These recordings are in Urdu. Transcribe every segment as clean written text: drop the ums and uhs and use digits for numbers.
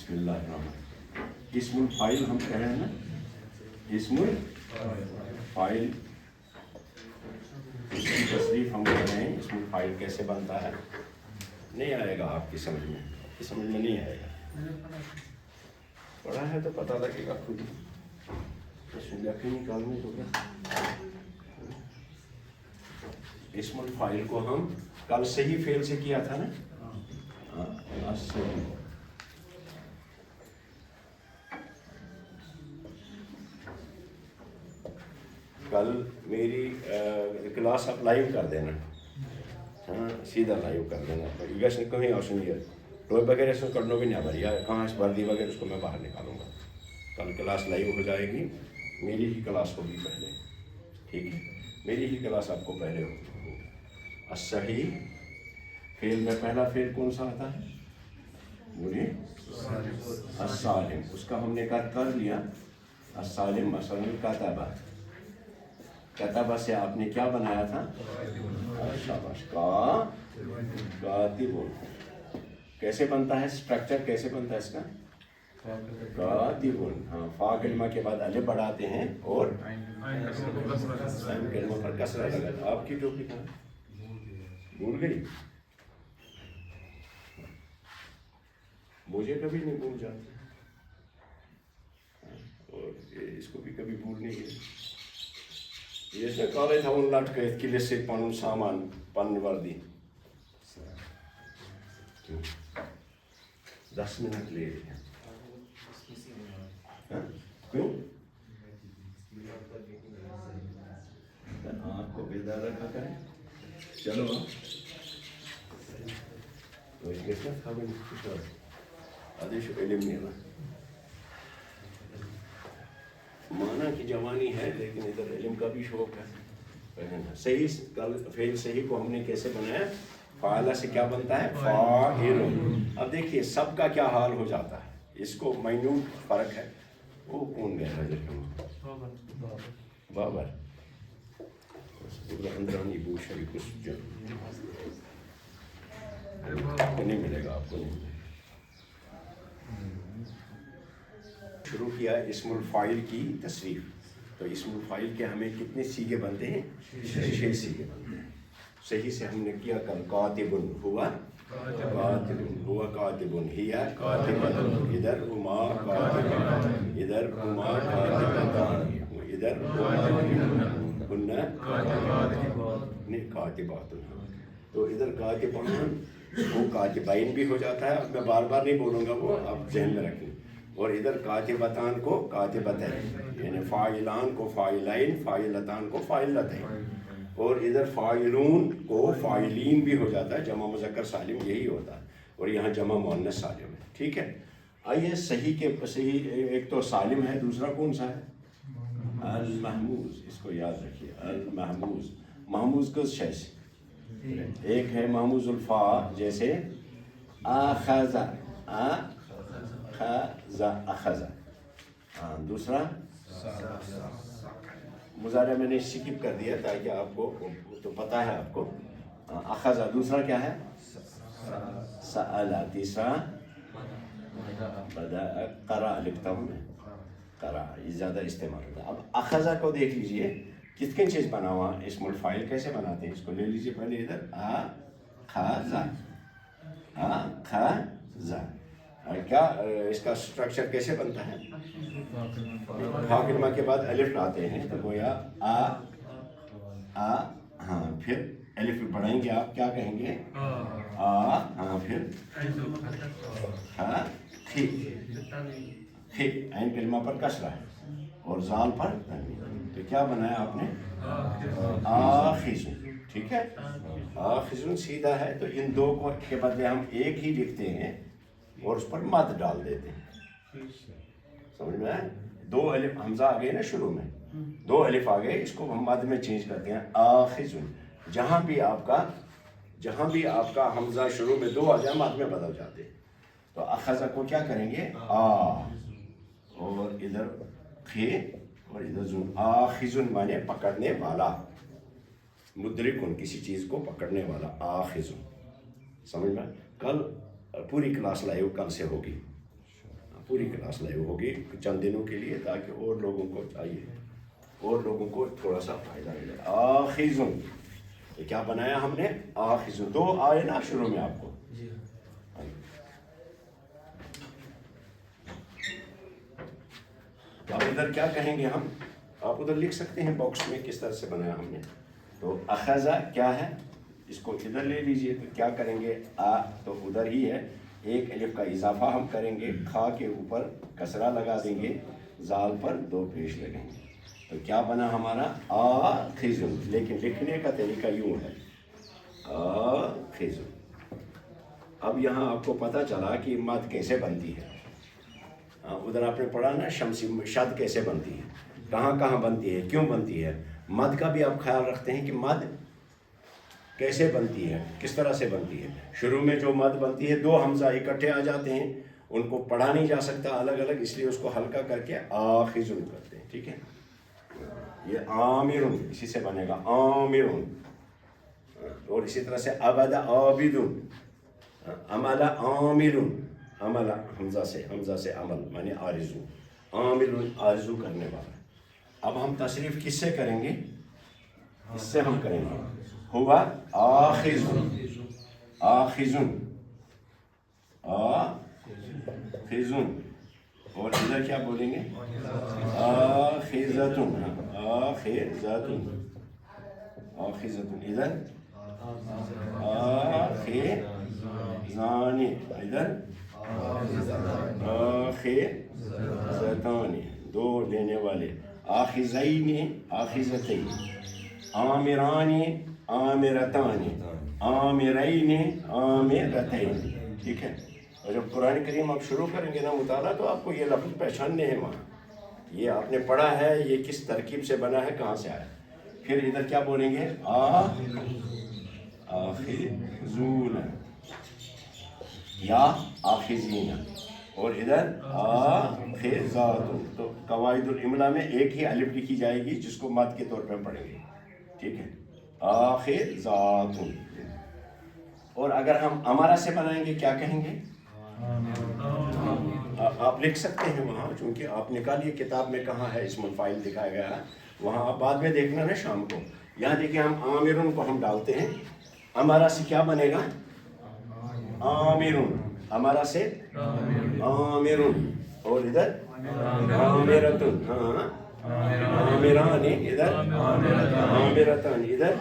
بسم اللہ الرحمن۔ اسم الفاعل ہم کہہ رہے ہیں نا، اسم الفاعل اس کی تصریف ہم کہہ رہے ہیں۔ اسم الفاعل کیسے بنتا ہے نہیں آئے گا آپ کی سمجھ میں، آپ کی سمجھ میں نہیں آئے گا، پڑھا ہے تو پتہ لگے گا خود ہی نکالنے کو۔ اسم الفاعل کو ہم کل صحیح فعل سے کیا تھا نا، صحیح۔ کل میری کلاس آپ لائیو کر دینا، ہاں سیدھا لائیو کر دینا، ویسے کہیں اور سنیے ٹوئے وغیرہ سے کرنا بھی نہیں بھری کہاں اس وردی وغیرہ اس کو میں باہر نکالوں گا۔ کل کلاس لائیو ہو جائے گی، میری ہی کلاس ہوگی پہلے، ٹھیک ہے، میری ہی کلاس آپ کو پہلے ہوگی۔ الصحیح فعل میں پہلا فعل کون سا آتا ہے؟ بولیے السالم، اس کا ہم نے کر لیا السالم۔ مثلا کتبہ، کتبہ سے آپ نے کیا بنایا تھا؟ شاباش، کاتب۔ کیسے بنتا ہے اسٹرکچر، کیسے بنتا ہے اس کا؟ کاتب، ہاں فا کلمہ کے بعد الف بڑھاتے ہیں اور کلمہ پر کسرہ لگاتا۔ آپ کی ٹوپی تھا بھول گئی؟ مجھے کبھی نہیں بھول جاتی اور اس کو بھی کبھی بھول نہیں گئی۔ یہ نے کالے تھا ان لٹ کے کلے سے پن سامان پن وردی 10 منٹ لے رہے ہیں کیوں؟ آنکھ کو بیدار رکھا کریں۔ چلو تو اس کے ساتھ آدیش علم نہیں رہا، مانا کی جوانی ہے لیکن ادھر علم کا بھی شوق ہے۔ صحیح فعل صحیح کو ہم نے کیسے بنایا؟ فاعلہ سے کیا بنتا ہے؟ فاعل۔ اب دیکھیے سب کا کیا حال ہو جاتا ہے، اس کو مائنوٹ فرق ہے۔ وہ کون گیا ہے؟ بابر۔ اندرانی بوشہ کچھ نہیں ملے گا آپ کو، نہیں۔ شروع کیا اسم الفاعل کی تصریف، تو اسم الفاعل کے ہمیں کتنے سیغے بنتے ہیں؟ 6 سیغے بنتے ہیں۔ صحیح سے ہم نے کیا کل کاتب ہوا کاتب، ہوا کاتب، ہیا کاتبۃ، ادھر ہما کاتبۃ، ادھر ہما کاتبتان، ادھر ہن کاتبات، تو ادھر کاتبان وہ کاتبین بھی ہو جاتا ہے۔ اب میں بار بار نہیں بولوں گا، وہ آپ ذہن میں رکھیں۔ اور ادھر کاتبتان کو کاتبتین، یعنی فاعلان کو فاعلین، فاعلتان کو فاعلتین، اور ادھر فاعلون کو فاعلین بھی ہو جاتا ہے۔ جمع مذکر سالم یہی ہوتا ہے، اور یہاں جمع مؤنث سالم ہے، ٹھیک ہے۔ آئیے صحیح کے صحیح ایک تو سالم ہے، دوسرا کون سا ہے؟ المحموز، اس کو یاد رکھیے، المحموز۔ محموز کس شے سے؟ ایک ہے محموز الفا، جیسے اخذ، اخذ، دوسرا مضارع میں نے سکپ کر دیا تاکہ آپ کو تو پتہ ہے آپ کو۔ اخذ، دوسرا کیا ہے؟ سأل، تیسرا بدأ، قرأ لکھتا ہوں میں، قرأ، یہ زیادہ استعمال ہوتا ہے۔ اب اخذ کو دیکھ لیجئے کس کن چیز بنا ہوا، اسم الفاعل کیسے بناتے ہیں اس کو لے لیجئے پہلے ادھر اخذ، اخذ، کیا اس کا سٹرکچر کیسے بنتا ہے؟ فا کلمہ کے بعد الف لاتے ہیں تو گویا ہاں پھر الف پڑھیں گے آپ، کیا کہیں گے؟ ہاں پھر عین کلمہ پر کسرہ ہے اور زال پر تنوین، تو کیا بنایا آپ نے؟ آخذ، ٹھیک ہے۔ آخذ سیدھا ہے، تو ان دو کو کے بدلے ہم ایک ہی لکھتے ہیں اور اس پر مد ڈال دیتے ہیں، سمجھ میں آئے؟ 2 الف حمزہ آ گئے نا شروع میں، 2 الف آ گئے، اس کو ہم مد میں چینج کرتے ہیں آخذ۔ جہاں بھی آپ کا حمزہ شروع میں 2 آ جائے مد میں بدل جاتے ہیں، تو اخذ کو کیا کریں گے؟ اور ادھر خے اور ادھر زن، آخذ مانے پکڑنے والا، مدرکن کسی چیز کو پکڑنے والا، آخذ، سمجھ میں؟ کل پوری کلاس لائیو کل سے ہوگی، پوری کلاس لائیو ہوگی چند دنوں کے لیے تاکہ اور لوگوں کو چاہیے اور لوگوں کو تھوڑا سا فائدہ ملے. آخذن یہ کیا بنایا ہم نے؟ آخذن. 2 آئے نا شروع میں آپ کو. اب ادھر کیا کہیں گے ہم؟ آپ ادھر لکھ سکتے ہیں باکس میں کس طرح سے بنایا ہم نے. تو اخذا کیا ہے؟ اس کو ادھر لے لیجئے. تو کیا کریں گے؟ آ تو ادھر ہی ہے, ایک الف کا اضافہ ہم کریں گے, کھا کے اوپر کسرہ لگا دیں گے, زال پر 2 پیش لگیں گے. تو کیا بنا ہمارا؟ آخذن. لیکن لکھنے کا طریقہ یوں ہے آخذن. اب یہاں آپ کو پتہ چلا کہ مد کیسے بنتی ہے. ادھر آپ نے پڑھا نا شمسی شد کیسے بنتی ہے, کہاں کہاں بنتی ہے, کیوں بنتی ہے. مد کا بھی آپ خیال رکھتے ہیں کہ مد کیسے بنتی ہے, کس طرح سے بنتی ہے. شروع میں جو مد بنتی ہے 2 حمزہ اکٹھے آ جاتے ہیں, ان کو پڑھا نہیں جا سکتا الگ الگ, اس لیے اس کو ہلکا کر کے آخذن کرتے ہیں. ٹھیک ہے. یہ عامرن اسی سے بنے گا عامرن. اور اسی طرح سے عبد عابدن, عمل عاملن, عمل حمزہ سے عمل معنی آرزو, عاملن آرزو کرنے والا. اب ہم تصریف کس سے کریں گے؟ اس سے ہم کریں گے ہوا آخذن. آخذن آخذن. اور ادھر کیا بولیں گے؟ آخذتن. آخذتن آخذتن. ادھر آخذان. ادھر آخذتان, 2 لینے والے. آخذین آخذتین. عامران عامرتان. عامرین عامرتین. ٹھیک ہے. اور جب قرآن کریم آپ شروع کریں گے نا مطالعہ تو آپ کو یہ لفظ پہچاننے ہیں وہاں, یہ آپ نے پڑھا ہے, یہ کس ترکیب سے بنا ہے, کہاں سے آیا. پھر ادھر کیا بولیں گے؟ آخذون یا آخذین. اور ادھر آخذاتن. تو قواعد الاملا میں ایک ہی الف لکھی جائے گی جس کو مد کے طور پہ پڑھیں گے. ٹھیک ہے. آخذاتن. اور اگر ہم امارہ سے بنائیں گے کیا کہیں گے؟ آپ لکھ سکتے ہیں وہاں, چونکہ آپ نکالیے کتاب میں کہاں ہے اسم الفاعل دکھایا گیا ہے, وہاں آپ بعد میں دیکھنا نا شام کو. یہاں دیکھیں ہم عامرن کو ہم ڈالتے ہیں, امارہ سے کیا بنے گا؟ عامرن. امارہ سے عامرن. اور ادھر عامرتن. ہاں عامران. ادھر عامرتان. ادھر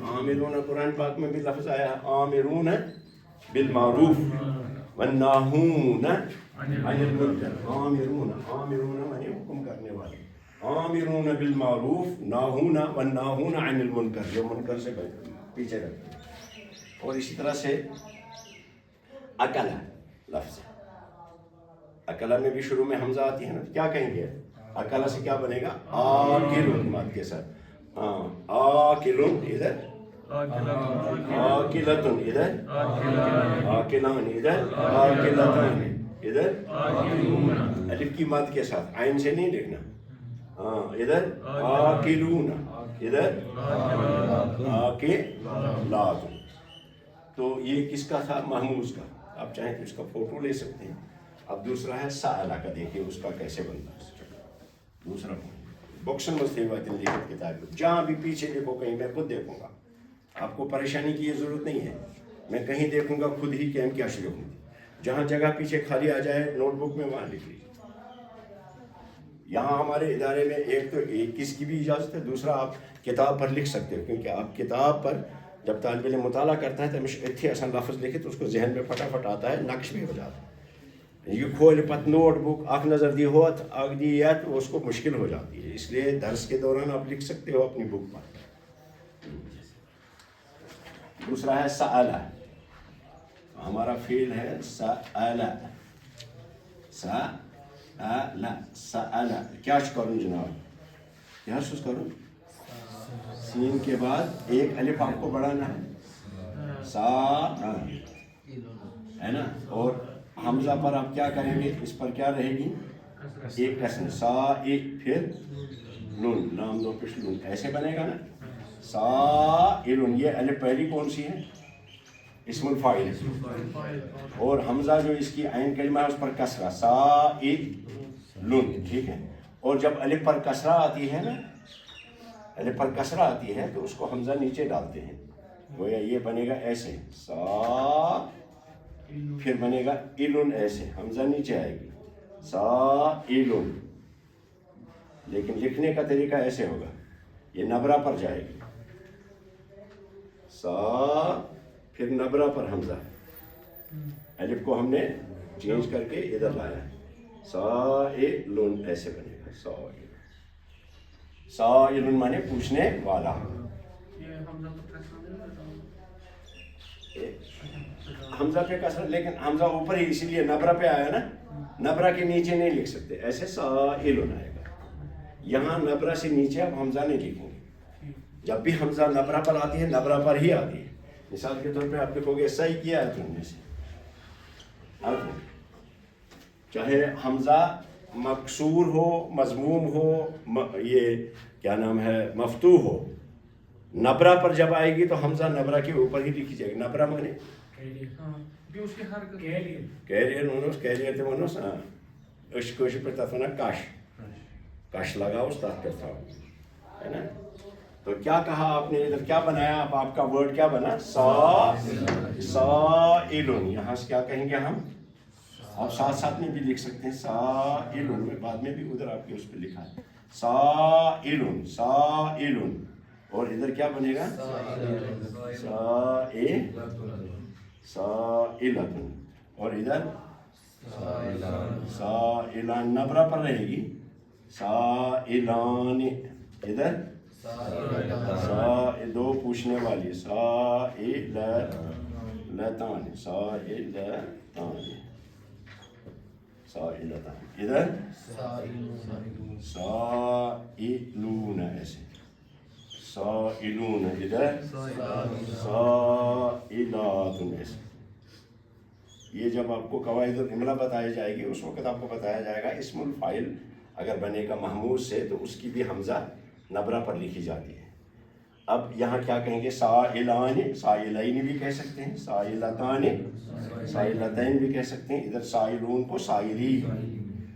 عامرون. قرآن پاک میں بھی لفظ آیا ہے عامرون بالمعروف والناہون عن المنکر. عامرون. عامرون معنی حکم کرنے والے. عامرون بالمعروف ناہون والناہون عن المنکر, جو منکر سے پیچھے رکھتے ہیں. اور اسی طرح سے اکلا لفظ, اکلا میں بھی شروع میں حمزہ آتی ہے نا, کیا کہیں گے؟ اکلا سے کیا بنے گا؟ آکلن ماد کے ساتھ. آکلن. ادھر آکلتن. ادھر آکلان. ادھر آکلتان. ادھر الف کی ماد کے ساتھ, عین سے نہیں لکھنا. ادھر آکلون. ادھر آکلات. تو یہ کس کا تھا؟ محموز کا. آپ چاہیں تو اس کا فوٹو لے سکتے ہیں. اب دوسرا ہے سائلہ کا, دیکھیں اس کا کیسے بنتا ہے. دوسرا بکسن مستیوات لکھت کتاب, جہاں بھی پیچھے دیکھو کہیں میں خود دیکھوں گا, آپ کو پریشانی کی یہ ضرورت نہیں ہے. میں کہیں دیکھوں گا خود ہی کہ ہم کیا شروع ہوں. جہاں جگہ پیچھے خالی آ جائے نوٹ بک میں وہاں لکھ لیجیے. یہاں ہمارے ادارے میں ایک تو کس کی بھی اجازت ہے, دوسرا آپ کتاب پر لکھ سکتے ہو, کیونکہ آپ کتاب پر جب طالب علم مطالعہ کرتا ہے تو اتنے آسان لفظ لکھے تو اس کو ذہن میں فٹافٹ آتا ہے, نقش بھی ہو جاتا ہے. یہ کھول پت نوٹ بک اخ نظر دی ہوت اخ دیت اس کو مشکل ہو جاتی ہے, اس لیے درس کے دوران آپ لکھ سکتے ہو اپنی بک پر. دوسرا ہے سألہ, ہمارا فعل ہے سألہ. سألہ سألہ. کیا کروں جناب, کیا کروں؟ سین کے بعد ایک الف آپ کو بڑھانا ہے, سا ہے نا. اور حمزہ پر آپ کیا کریں گے؟ اس پر کیا رہے گی؟ ایک کسر. سا ایک پھر نون, لام 2 پیش نون, ایسے بنے گا نا. سا الن. یہ الف پہلی کون سی ہے؟ اسم الفاعل اور حمزہ جو اس کی عین کلمہ ہے اس پر کسرہ سائلن، ٹھیک ہے. اور جب الف پر کسرہ آتی ہے نا، الف پر کسرہ آتی ہے تو اس کو حمزہ نیچے ڈالتے ہیں، گویا یہ بنے گا ایسے سا، پھر بنے گا الن ایسے، حمزہ نیچے آئے گی سائلن، لیکن لکھنے کا طریقہ ایسے ہوگا، یہ نبرہ پر جائے گی سا، پھر نبرہ پر حمزہ، الف کو ہم نے چینج کر کے ادھر لایا سائلن، ایسے بنے گا سائلن. سائلن مانے پوچھنے والا. حمزہ پہ کسر، لیکن حمزہ اوپر ہی اسی لیے نبرہ پہ آیا نا، نبرہ کے نیچے نہیں لکھ سکتے، ایسے سائلن آئے گا. یہاں نبرہ سے نیچے اب حمزہ نہیں لکھیں گے، جب بھی حمزہ نبرہ پر آتی ہے نبرہ پر ہی آتی ہے. مثال کے طور پہ آپ لکھو گے صحیح کیا ہے تم نے سے، اب چاہے حمزہ مکسور ہو، مضموم ہو، یہ کیا نام ہے مفتوح ہو، نبرہ پر جب آئے گی تو حمزہ نبرہ کے اوپر ہی لکھی جائے گی. نبرہ مانے کیریئر ونوس، کیریئر تے ونوس کشر پہ تتھ ونان کش، کش لگاؤس تتھ پہ تھاؤ، ہے نا. تو کیا کہا آپ نے ادھر، کیا بنایا اب آپ کا ورڈ کیا بنا سائلن. یہاں سے کیا کہیں گے ہم، آپ ساتھ ساتھ میں بھی لکھ سکتے ہیں سائلن، میں بعد میں بھی ادھر آپ کے اس پہ لکھا ہے سائلن سائلن. اور ادھر کیا بنے گا سائلتن، اور ادھر سائلان، نبرہ پر رہے گی سائلان، ادھر دو پوچھنے والی سائلتان، ادھر سائلون، ایسے سائلون، ادھر سائلاتن ایسے. یہ جب آپ کو قواعد الجملہ بتائی جائے گی اس وقت آپ کو بتایا جائے گا اسم الفاعل اگر بنے گا محموز سے تو اس کی بھی حمزہ نبرہ پر لکھی جاتی ہے. اب یہاں کیا کہیں گے سائلان، سائلین بھی کہہ سکتے ہیں، سائلتان، سائلتین بھی کہہ سکتے ہیں. ادھر سائلون کو سائلی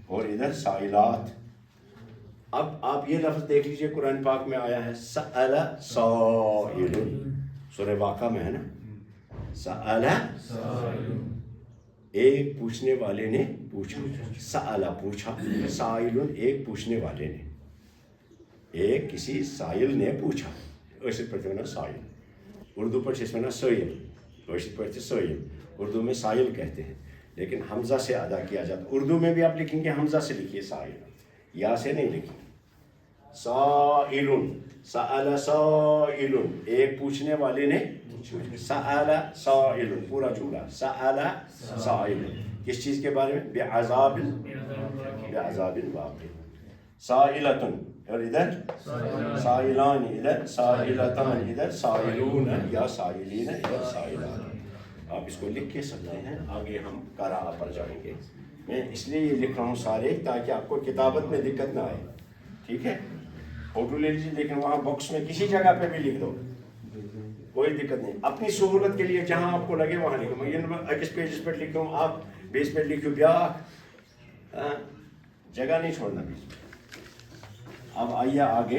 اور ادھر سائلات. اب آپ یہ لفظ دیکھ لیجئے قرآن پاک میں آیا ہے سأل سائل، سورہ واقعہ میں ہے نا، سأل ایک پوچھنے والے نے پوچھا، سأل پوچھا، سائلن ایک پوچھنے والے نے، ایک کسی سائل نے پوچھا. ایسے پڑھتے ہیں سائل، اردو پر اس میں سائل، ویسے پڑھتے سائل، اردو میں سائل کہتے ہیں لیکن حمزہ سے ادا کیا جاتا. اردو میں بھی آپ لکھیں گے حمزہ سے لکھیے سائل، یا سے نہیں لکھیں. سائلن، سأل سائلن ایک پوچھنے والے نے، سأل سائلن پورا جملہ، سأل سائلن کس چیز کے بارے میں، بعذاب واقع. سائلتن، اور ادھر سائلان، ادھر سائلتان، ادھر سائلون یا سائلین، ادھر سائلان. آپ اس کو لکھ کے سکتے ہیں. آگے ہم قراءہ پر جائیں گے. میں اس لیے یہ لکھ رہا ہوں سارے تاکہ آپ کو کتابت میں دقت نہ آئے، ٹھیک ہے. فوٹو لے لیجیے لیکن وہاں باکس میں کسی جگہ پہ بھی لکھ دو، کوئی دقت نہیں. اپنی سہولت کے لیے جہاں آپ کو لگے وہاں لکھو. میں اکس پیجز پر لکھوں، آپ بیس پہ لکھو، جگہ نہیں چھوڑنا بیچ میں. اب آئیے آگے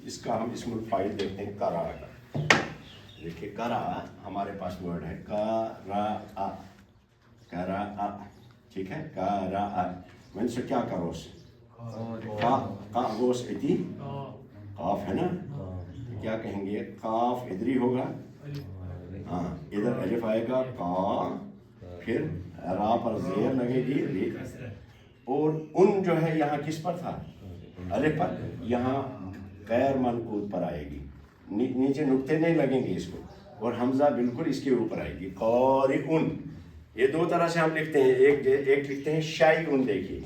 اس کا ہم اسم الفاعل دیکھتے ہیں قراءہ کا. دیکھیے قراءہ ہمارے پاس ورڈ ہے قراءہ، قراءہ، ٹھیک ہے. قراءہ میں سے کیا کرو سے گوس اتی قاف ہے نا، کیا کہیں گے قاف ادھری ہوگا، ہاں ادھر الف آئے گا قا، پھر را پر زیر لگے گی ری، اور ان جو ہے یہاں کس پر تھا، الف پر، یہاں غیر منقوط پر آئے گی. نیچے نقطے نہیں لگیں گے اس کو، اور حمزہ بالکل اس کے اوپر آئے گی. قارئن، یہ دو طرح سے ہم لکھتے ہیں. ایک لکھتے ہیں شیئن، دیکھیے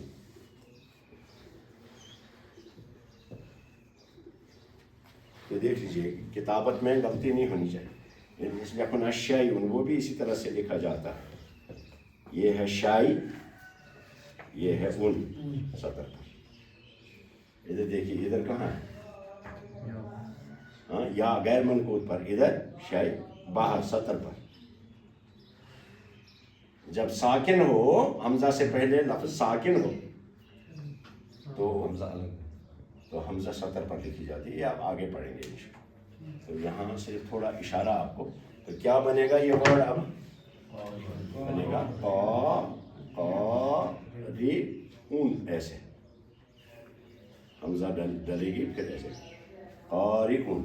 تو دیکھ لیجیے کتابت میں غلطی نہیں ہونی چاہیے. اس میں اپنا شیئن وہ بھی اسی طرح سے لکھا جاتا ہے. یہ ہے شائی، یہ ہے ان سطر پر. ادھر دیکھیے ادھر کہاں ہے، ہاں یا غیر منقوط پر، ادھر شائی باہر سطر پر. جب ساکن ہو, حمزہ سے پہلے لفظ ساکن ہو تو حمزہ سطر پر لکھی جاتی ہے. یہ آپ آگے پڑھیں گے انشاءاللہ. تو یہاں سے تھوڑا اشارہ آپ کو, تو کیا بنے گا یہ ورڈ؟ اب بنے گا قارئون, ایسے حمزہ ڈلے گی, پھر ایسے قارئون.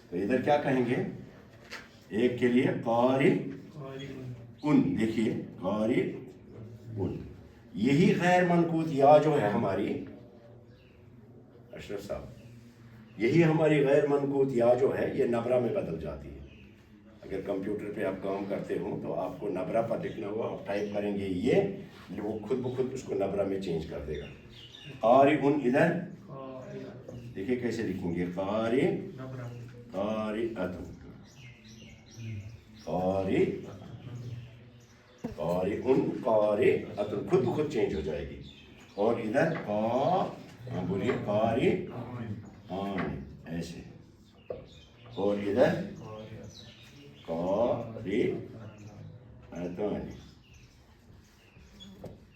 تو ادھر کیا کہیں گے ایک کے لیے؟ قارئون. دیکھیے قارئون, یہی غیر منقوط یا جو ہے ہماری اشرف صاحب, یہی ہماری غیر منقوط یا جو ہے یہ نبرہ میں بدل جاتی ہے. اگر کمپیوٹر پہ آپ کام کرتے ہوں تو آپ کو نبرہ پر لکھنا ہوا, آپ ٹائپ کریں گے یہ, وہ خود بخود اس کو نبرہ میں چینج کر دے گا. قارئون ادھر دیکھیے کیسے لکھیں گے, قارئون, قارئون خود بخود چینج ہو جائے گی. اور ادھر بولیے قارئان ایسے, اور ادھر قارئان,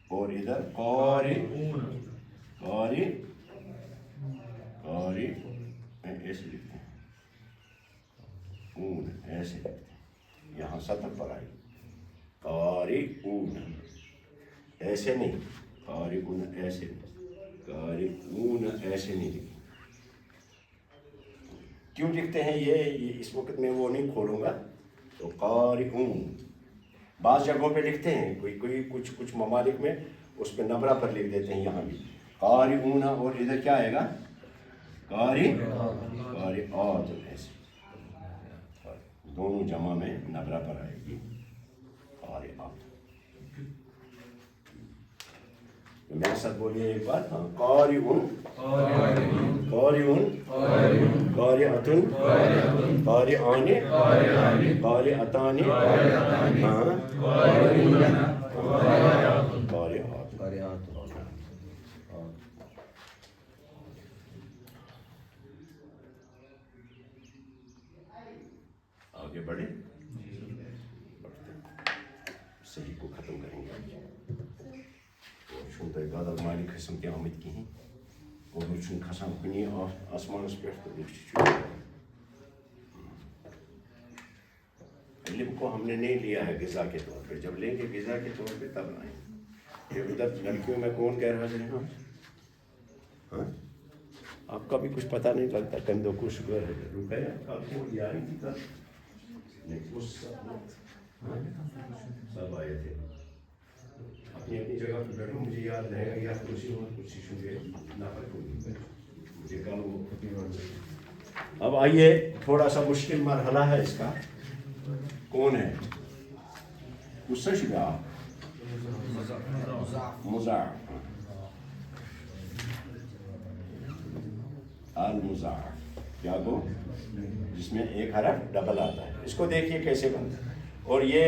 اور ادھر قارئون ایسے لکھتے ہیں, اون ایسے لکھتے ہیں. یہاں سطر پر آئی قارئون, ایسے نہیں, قارئون ایسے, قارئون ایسے نہیں لکھیں. کیوں لکھتے ہیں یہ اس وقت میں وہ نہیں کھولوں گا. تو قارئون بعض جگہوں پہ لکھتے ہیں, کوئی کچھ ممالک میں اس پہ نبرہ پر لکھ دیتے ہیں. یہاں بھی قارئون, اور ادھر کیا آئے گا قارئات, ایسے دونوں جمع میں نبرہ پر آئے گی قارئات. میرے ساتھ بولیے ایک بار, قارئون, قارئۃ, قارئان, قارئتان, قارئات. آگے بڑھے, صحیح کو ختم کریں گے. تۄہہِ بدل مالِک ٲسِم تہِ آمٕتۍ کِہیٖنۍ, اور چھُنہٕ کھسان کُنی آسمانَس پٮ۪ٹھ, تہٕ أسۍ چھِ. علم کو ہم نے نہیں لیا ہے غذا کے طور پہ, جب لیں گے غذا کے طور پہ تب آئیں. یہ ادھر لڑکیوں میں کون غیر حاضر ہے؟ ہاں, آپ کا بھی کچھ پتہ نہیں لگتا. کندھوں کو شوگر ہے, رکیا آپ کو یہ آئی تھی کل نہیں, اس سب آئے تھے. اپنی جگہ پہ بیٹھو, مجھے یاد رہے گا, یا کرسی ہو کرسی شوگے نہ مجھے کل وہ. اب آئیے, تھوڑا سا مشکل مرحلہ ہے اس کا. کون ہے مستشفع؟ مضاعف, المضاعف کیا گو, جس میں ایک حرف ڈبل آتا ہے. اس کو دیکھیے کیسے بنتا ہے. اور یہ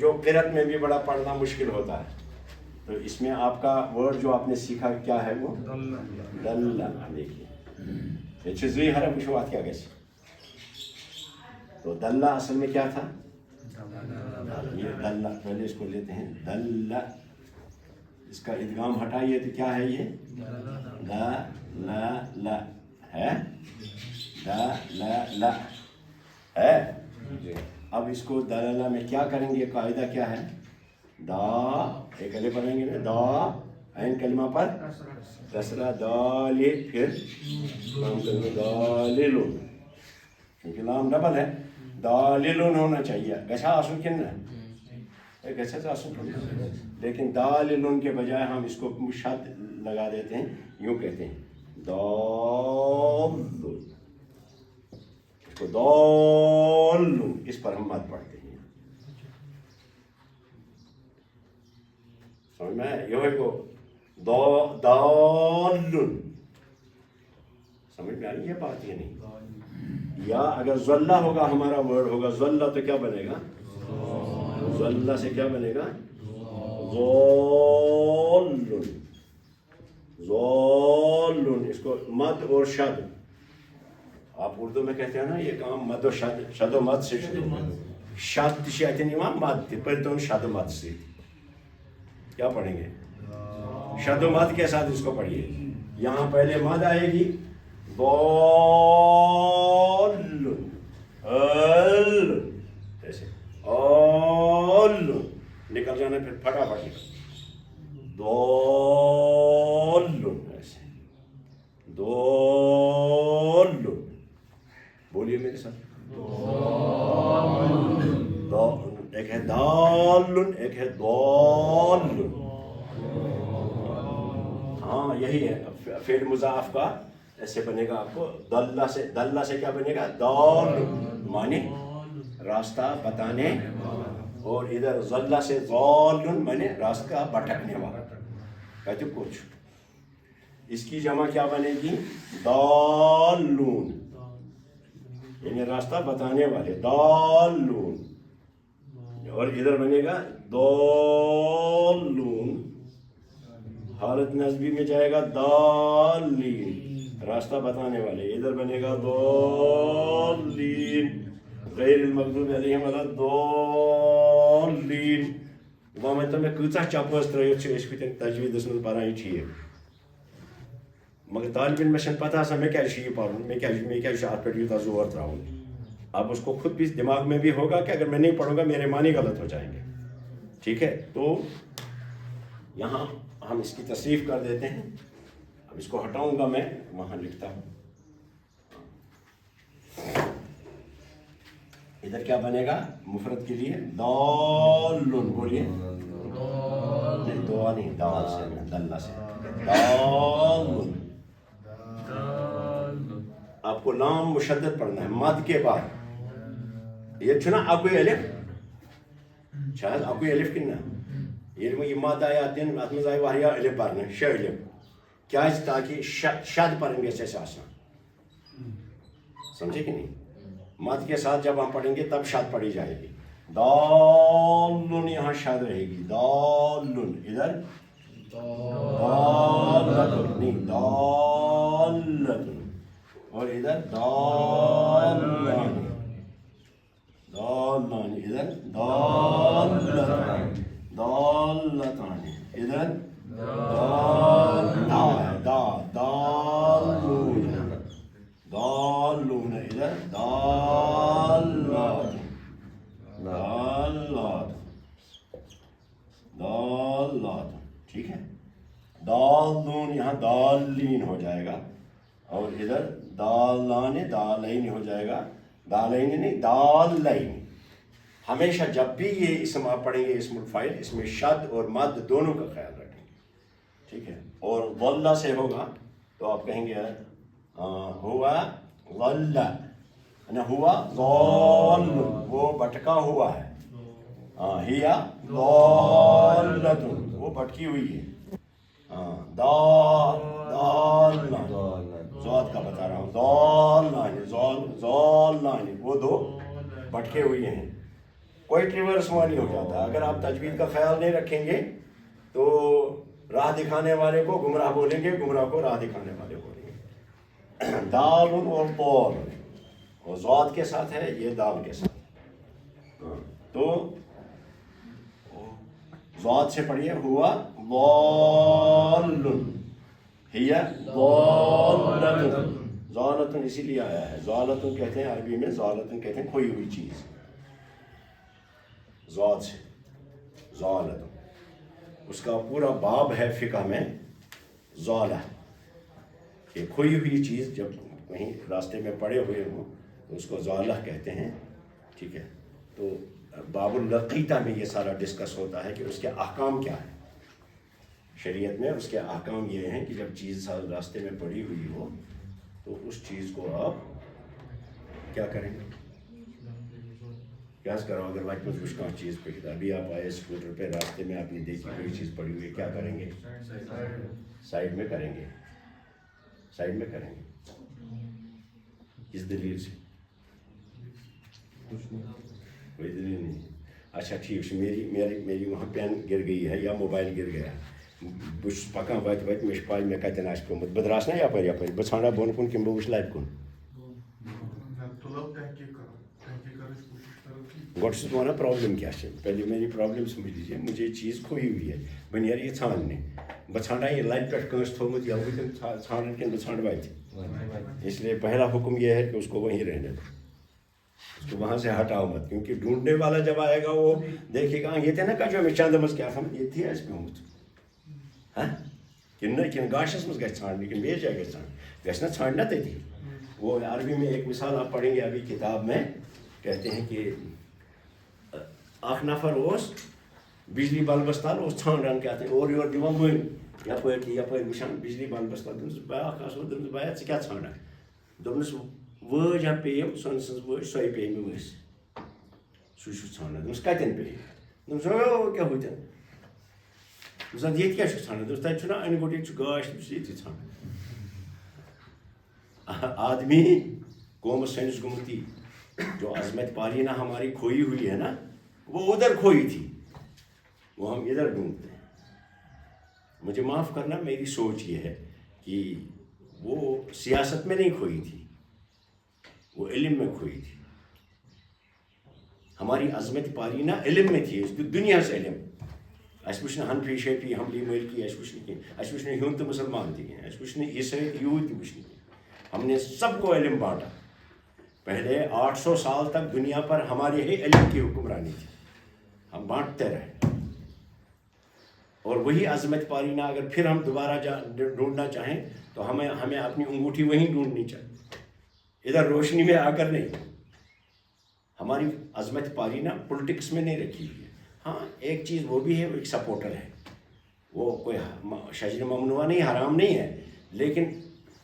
جو قرأت میں بھی بڑا پڑھنا مشکل ہوتا ہے, تو اس میں آپ کا ورڈ جو آپ نے سیکھا کیا ہے, وہ دل. دیکھیے یہ چیزی حرف وشوات کیا گیس, تو دلہ اصل میں کیا تھا, یہ دلہ. پہلے اس کو لیتے ہیں دلہ, اس کا ادغام ہٹائیے تو کیا ہے یہ لا ہے, لا ہے. اب اس کو دلالہ میں کیا کریں گے, قاعدہ کیا ہے, دا ایک الف پڑھیں گے نا, دا عین کلمہ پر کسرہ, دال, پھر لام کریں گے داللون, کیونکہ لام ڈبل ہے. داللون ہونا چاہیے, گچھا آسن کن ہے, گچھا آسن, لیکن داللون کے بجائے ہم اس کو شد لگا دیتے ہیں, یوں کہتے ہیں داللون, اس کو داللون, اس پر ہم مت پڑھتے ہیں. سمجھ میں ہے, یہ کو داللون, سمجھ میں آئی یہ بات, یہ نہیں. یا اگر ذلہ ہوگا, ہمارا ورڈ ہوگا ذلہ, تو کیا بنے گا, ذلہ سے کیا بنے گا, ذاللون, ذاللون. اس کو مد اور شد, آپ اردو میں کہتے ہیں نا یہ کام مد و شد و مد سے شروع. شد شاید نیوان مد تھی, پر تو شد مد سے. کیا پڑھیں گے؟ شد و مد کے ساتھ اس کو پڑھیے. یہاں پہلے مد آئے گی ضالون ایسے نکل جانا پھر پھٹافٹ نکل ضالون ایسے ضالون. بولیے میرے ساتھ. ایک ہے دالن ایک ہے ضالون. ہاں یہی ہے فعل مضاف کا. ایسے بنے گا آپ کو دلہ سے کیا بنے گا؟ دال مانے راستہ بتانے, اور ادھر ضلع سے ضالن مانے راستہ بھٹکنے والا. کہتے کچھ اس کی جمع کیا بنے گی؟ دالون, یعنی راستہ بتانے والے دالون. اور ادھر بنے گا دالون, حالت نصبی میں جائے گا دالین, راستہ بتانے والے. ادھر بنے گا دالین غیر المغضوب علیہم ولا الضالین. وہ مطلب میں کۭژاہ چپس ترٲیِتھ چھِ أسۍ کۭتٮ۪ن تجویٖدس منٛز پران یہِ ٹھیٖک, مگر طالب علمس چھنہٕ پتہ آسان مےٚ کیٛازِ چھُ یہِ پرُن, مےٚ کیٛازِ چھُ اَتھ پٮ۪ٹھ یوٗتاہ زور ترٛاوُن. اب اس کو خود بھی دماغ میں بھی ہوگا کہ اگر میں نہیں پڑھوں گا میرے معنی غلط ہو جائیں گے. ٹھیک ہے, تو یہاں ہم اس کی تصریف کر دیتے ہیں. اب اس کو ہٹاؤں گا میں, وہاں لکھتا ہوں. ادھر کیا بنے گا مفرد کے لیے؟ دالن. بولیے. نہیں دعا نہیں, دال سے دلہ سے دالن. آپ کو لام مشدد پڑھنا ہے مد کے بعد. یہ چھنا اکوئی الف شاید اکوئی الف کن یہ مد آیا دن ات مز آئی واریاہ الف پرنے 6 الف کیاز تاکہ شد پرن گژھِ اسہِ آسان. سمجھے کہ نہیں؟ مد کے ساتھ جب ہم پڑھیں گے تب شد پڑھی جائے گی. دالن یہاں شد رہے گی دالن. ادھر دالتن نہیں دالتن, اور ادھر دالن دالن. ادھر دالتن دالتن. ادھر دالون دالون. ادھر دالات دالات دالات. ٹھیک ہے. دالون یہاں دالین ہو جائے گا, اور ادھر دالان دالین ہو جائے گا. دالین نہیں دالین. ہمیشہ جب بھی یہ اسم آپ پڑھیں گے اسم الفاعل, اس میں شد اور مد دونوں کا خیال رکھیں گے. ٹھیک ہے. اور ضلع سے ہوگا تو آپ کہیں گے ہوا ضلع نہ ہوا ضال, وہ بھٹکا ہوا ہے. ہیا ضالۃ, وہ بھٹکی ہوئی ہے. ضاد کا بتا رہا ہوں. ضالانی وہ دو بھٹکے ہوئے ہیں. کوئی ریورس نہیں ہو جاتا. اگر آپ تجوید کا خیال نہیں رکھیں گے تو راہ دکھانے والے کو گمراہ بولیں گے, گمراہ کو راہ دکھانے والے بولیں گے. دال اور طول, وہ ضاد کے ساتھ ہے, یہ دال کے ساتھ. تو ضاد سے پڑھیے ہوا ضالن, ہی ضالتن. ضالتن اسی لیے آیا ہے. ضالتن کہتے ہیں عربی میں, ضالتن کہتے ہیں کھوئی ہوئی چیز. ضاد سے ضالتن, اس کا پورا باب ہے فقہ میں ضالہ, کہ کھوئی ہوئی چیز جب کہیں راستے میں پڑے ہوئے ہوں تو اس کو ضالہ کہتے ہیں. ٹھیک ہے. تو باب العقیدہ میں یہ سارا ڈسکس ہوتا ہے کہ اس کے احکام کیا ہیں شریعت میں. اس کے احکام یہ ہیں کہ جب چیز راستے میں پڑی ہوئی ہو تو اس چیز کو آپ کیا کریں گے؟ کیا کرو اگر وقت میں کچھ کانچ چیز پہ ابھی آپ آئے اسکوٹر پہ, راستے میں آپ نے دیکھی کوئی چیز پڑی ہوئی ہے, کیا کریں گے؟ سائڈ میں کریں گے. سائڈ میں کریں گے. کس دلیل سے؟ کوئی دلیل نہیں. اچھا ٹھیک ہے. میری وہاں پین گر گئی ہے یا موبائل گر گیا, بہت پکان وت مے پائی مے کتن آسہِ پیومُت, بہٕ دراس نا یپٲرۍ بہٕ ژھانڈا بۄن کُن کِنہٕ بہٕ وٕچھِ لبہِ کُن؟ گۄڈٕ چھُس بہٕ وَنان پرٛابلِم کیٛاہ چھِ پہلے میری پرٛابلِم سمجھ لیجیے مجھے چیٖز کھوئی ہوئی ہے بہٕ نیرٕ یہِ ژھانٛڈنہِ بہٕ ژھانٛڈا یہِ لبہِ پٮ۪ٹھ کٲنٛسہِ تھوٚومُت یا بہٕ تِم ژھانٛڈن کِنہٕ بہٕ ژھانٛڈٕ وَتہِ اس لیے پہلا حکم یہ ہے کہ اس کو وہیں رہنے دو اس کو وہاں سے ہٹاؤ مت کیونکہ ڈھونڈنے والا جب آئے گا وہ دیکھے گا یہ تھے نا کجو میں چند مز کیا تھا یہ تھی اَسہِ پیوٚمُت ہاں کِنہٕ گاشَس منٛز گژھِ ژھانٛڈنہِ کِنہٕ بیٚیہِ جایہِ گژھِ ژھانٛڈنہِ گژھِ نا ژھانٛڈنا تٔتی وہ عربی میں ایک مثال آپ پڑھیں گے ابھی کتاب میں کہتے ہیں کہ اکھ نفر اوس بجلی بلبس تل اوس ژھانٛڈان کیٛاہ تام اورٕ یورٕ دِوان ؤنۍ یپٲرۍ تہِ یپٲرۍ وٕچھان بجلی بلبس تل دوٚپمَس بیٛاکھ آسو دوٚپمَس بیا ژٕ کیٛاہ ژھانٛڈان دوٚپنَس وٲج ہا پیٚیِم سۄنہٕ سٕنٛز وٲج سۄے پیٚیہِ مےٚ ؤسۍ سُے چھُس ژھانٛڈان دوٚپمَس کتٮ۪ن پیٚیہِ دوٚپمَس ہو کیٛاہ ہوٗتٮ۪ن دوٚپمَس اَدٕ ییٚتہِ کیٛاہ چھُکھ ژھانٛڈان دوٚپمَس تَتہِ چھُنہ اَنہِ گوٚٹ ییٚتہِ چھُ گاش بہٕ چھُس ییٚتی ژھانٛڈان آدمی قوم سٲنِس گوٚمُت یی جو عظمت پالینا ہماری کھوئی ہوئی ہے نا وہ ادھر کھوئی تھی وہ ہم ادھر ڈھونڈتے ہیں مجھے معاف کرنا میری سوچ یہ ہے کہ وہ سیاست میں نہیں کھوئی تھی وہ علم میں کھوئی تھی ہماری عظمت پالینا علم میں تھی دنیا سے علم اَسہِ وٕچھ نہٕ حنفی شیفی حملی مٲلکی اَسہِ وٕچھ نہٕ کینٛہہ اَسہِ وٕچھ نہٕ ہیوٚنٛد تہٕ مُسلمان تہِ کینٛہہ اَسہِ وٕچھ نہٕ عیسٲئی تہٕ یہوٗدۍ تہِ وٕچھ نہٕ کینٛہہ ہم نے سب کو علم بانٹا پہلے 800 سال تک دنیا پر ہمارے ہی علم کی حکمرانی تھی ہم بانٹتے رہے اور وہی عظمت پالینا اگر پھر ہم دوبارہ ڈھونڈنا چاہیں تو ہمیں اپنی انگوٹھی وہیں ڈھونڈنی چاہیے ادھر روشنی میں آ کر نہیں ہماری عظمت پالینا پولیٹکس میں نہیں رکھی ہوئی ہے ہاں ایک چیز وہ بھی ہے وہ ایک سپورٹر ہے وہ کوئی شجر ممنوع نہیں حرام نہیں ہے لیکن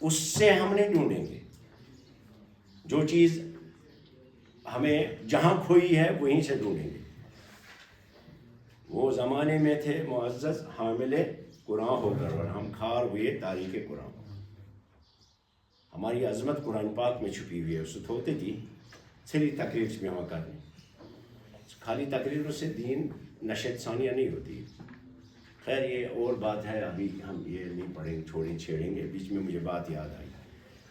اس سے ہم نہیں ڈھونڈیں گے جو چیز ہمیں جہاں کھوئی ہے وہیں سے ڈھونڈیں گے وہ زمانے میں تھے معزز حامل قرآن ہو کر اور ہم کھار ہوئے تاریخ قرآن ہماری عظمت قرآن پاک میں چھپی ہوئی ہے اس سے ہوتی تھی ژھیٚری تقریر چھِ پیٚوان کرنہِ خالی تقریروں سے دین نشت ثانیہ نہیں ہوتی خیر یہ اور بات ہے ابھی ہم یہ نہیں پڑھیں چھیڑیں گے بیچ میں مجھے بات یاد آئی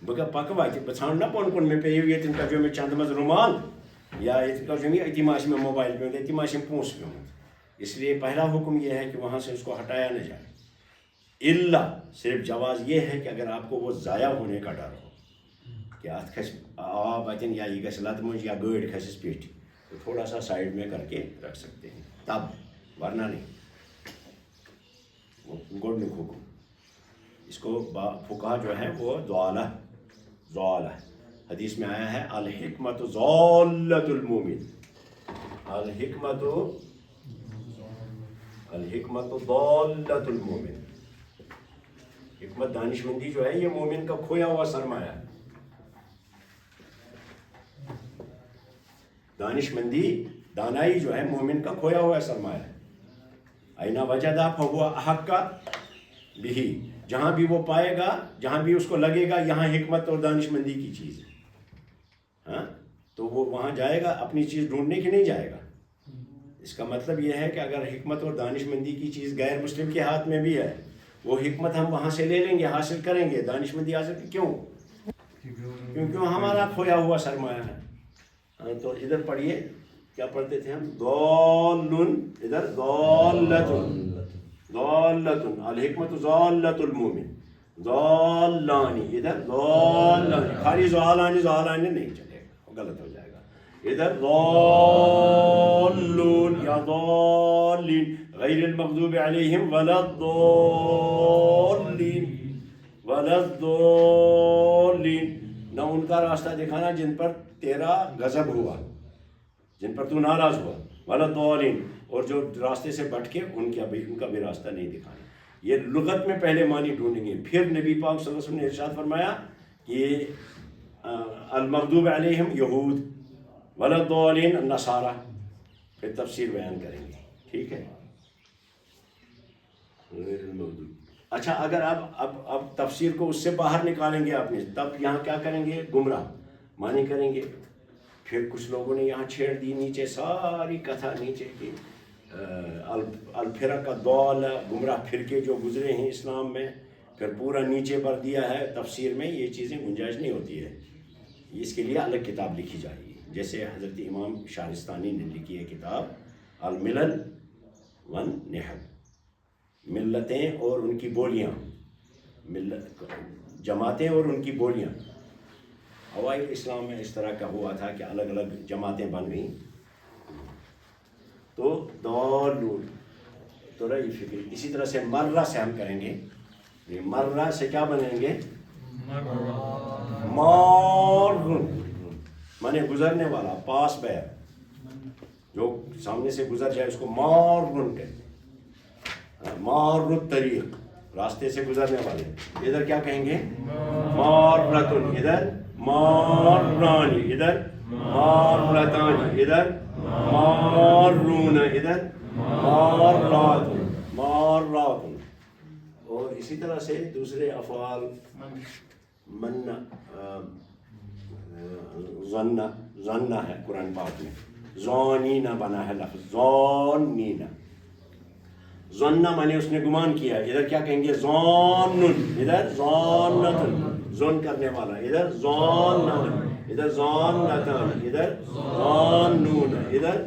بہٕ پکہٕ وتہِ بہٕ ژھانٛڈٕ نا بۄن کُن مےٚ پیٚیو ییٚتٮ۪ن کجو مےٚ چندٕ منٛز رُمال یا ییٚتٮ۪ن کجو مےٚ أتی ما آسہِ مےٚ موبایل پیوٚمُت أتی ما آسٮ۪م پونٛسہٕ پیوٚمُت اس لیے پہلا حکم یہ ہے کہ وہاں سے اس کو ہٹایا نہ جائے الا صرف جواز یہ ہے کہ اگر آپ کو وہ ضائع ہونے کا ڈر ہو کہ اتھ کھسہِ آب اتٮ۪ن یا یہ گژھِ لتہٕ مٔنٛزۍ یا گٲڑۍ کھسٮ۪س پیٚٹھۍ تو تھوڑا سا سائڈ میں کر کے رکھ سکتے ہیں تب ورنہ نہیں وہ گۄڈنیُک حکم اس کو فقہا جو ہے وہ ضالہ حدیث میں آیا ہے الحکمت ضالۃ المومن الحکمت ضالۃ المومن حکمت دانش مندی جو ہے یہ مومن کا کھویا ہوا سرمایہ ہے دانش مندی دانائی جو ہے مومن کا کھویا ہوا سرمایہ ہے اینا وجدہ فہو احق بہی جہاں بھی وہ پائے گا جہاں بھی اس کو لگے گا یہاں حکمت اور دانش مندی کی چیز ہے ہاں تو وہ وہاں جائے گا اپنی چیز ڈھونڈنے کی نہیں جائے گا اس کا مطلب یہ ہے کہ اگر حکمت اور دانش مندی کی چیز غیر مسلم کے ہاتھ میں بھی ہے وہ حکمت ہم وہاں سے لے لیں گے حاصل کریں گے دانش مندی حاصل کیوں کیونکہ وہ ہمارا کھویا ہوا سرمایہ ہے تو ادھر پڑھیے کیا پڑھتے تھے ہم ضالٌ ادھر ضالۃ الحکمت ضالۃ المومن ضالانی ادھر ضالانی خالی ضالانی نہیں چلے گا غلط ہو جائے گا ادھر ضالون یا ضالین غیر المغضوب علیہم ولا الضالین نہ ان کا راستہ دکھانا جن پر تیرا غضب ہوا جن پر تو ناراض ہوا ولا الضالین اور جو راستے سے بھٹکے ان کا بھی راستہ نہیں دکھانا یہ لغت میں پہلے معنی ڈھونڈیں گے پھر نبی پاک صلی اللہ علیہ وسلم نے ارشاد فرمایا کہ المغضوب علیہم یہود ولا الضالین النصارى پھر تفسیر بیان کریں گے ٹھیک ہے اچھا اگر اب تفسیر کو اس سے باہر نکالیں گے آپ نے تب یہاں کیا کریں گے گمراہ معنی کریں گے پھر کچھ لوگوں نے یہاں چھیڑ دی نیچے ساری کتھا نیچے کی الفرق الضالہ گمراہ فرقے جو گزرے ہیں اسلام میں پھر پورا نیچے پر دیا ہے تفسیر میں یہ چیزیں گنجائش نہیں ہوتی ہے اس کے لیے الگ کتاب لکھی جائے گی جیسے حضرت امام شارستانی نے لکھی ہے کتاب الملل والنحل، ملتیں اور ان کی بولیاں، جماعتیں اور ان کی بولیاں۔ اوائل اسلام میں اس طرح کا ہوا تھا کہ الگ الگ جماعتیں بن گئیں، تو دولون تو رہی فکر۔ اسی طرح سے مرہ سے ہم کریں گے، مرہ سے کیا بنیں گے؟ مارن، مانے گزرنے والا، پاس بیر، جو سامنے سے گزر جائے اس کو مارن کہتے ہیں۔ مار الطریق، راستے سے گزرنے والے۔ ادھر کیا کہیں گے؟ مارتن، ادھر مارانی، ادھر مارتان، ادھر مارون، ادھر مارات، مارات۔ اور اسی طرح سے دوسرے افعال، من، ظن ہے قرآن پاک میں، زونینا بنا ہے لفظ، زونینا، ظن مانے اس نے گمان کیا، ادھر کیا کہیں گے؟ ظانن، ادھر ظانتن، ظن کرنے والا، ادھر ظانن، ادھر ظانتن، ادھر ظانون، ادھر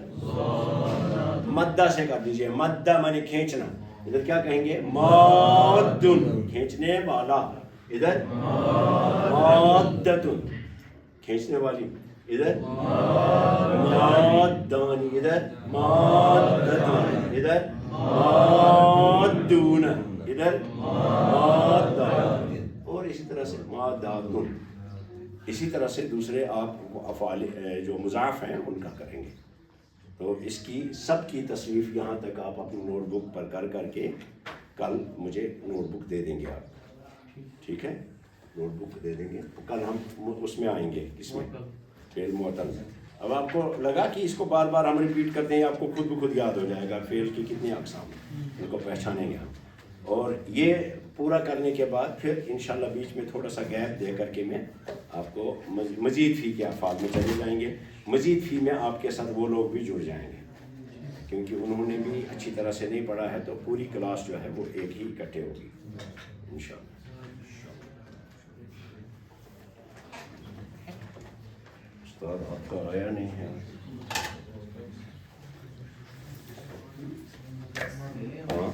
مدہ سے کر دیجئے، مدہ مانے کھینچنا، ادھر کیا کہیں گے؟ مادن، کھینچنے والا، ادھر مادتن، کھینچنے والی، ادھر مادانی، ادھر مادتان، ادھر مادون، ادھر مادان، اور اسی طرح سے ماداتن۔ اسی طرح سے دوسرے آپ افعال جو مضاف ہیں ان کا کریں گے۔ تو اس کی سب کی تصریف یہاں تک آپ اپنی نوٹ بک پر کر کے کل مجھے نوٹ بک دے دیں گے آپ، ٹھیک ہے؟ نوٹ بک دے دیں گے، کل ہم اس میں آئیں گے، اس میں فعل معتل میں۔ اب آپ کو لگا کہ اس کو بار بار ہم ریپیٹ کرتے ہیں، آپ کو خود بخود یاد ہو جائے گا فعل کی کتنی اقسام ہیں، ان کو پہچانیں گے ہم۔ اور یہ پورا کرنے کے بعد پھر انشاءاللہ بیچ میں تھوڑا سا گیپ دے کر کے میں آپ کو مزید فی کے افعال میں چلے جائیں گے۔ مزید فی میں آپ کے ساتھ وہ لوگ بھی جڑ جائیں گے، کیونکہ انہوں نے بھی اچھی طرح سے نہیں پڑھا ہے، تو پوری کلاس جو ہے وہ ایک ہی اکٹھے ہوگی انشاءاللہ۔ استاد آپ کا آیا نہیں ہے؟ ہاں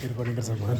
ریکارڈنگ کر سکتا ہوں۔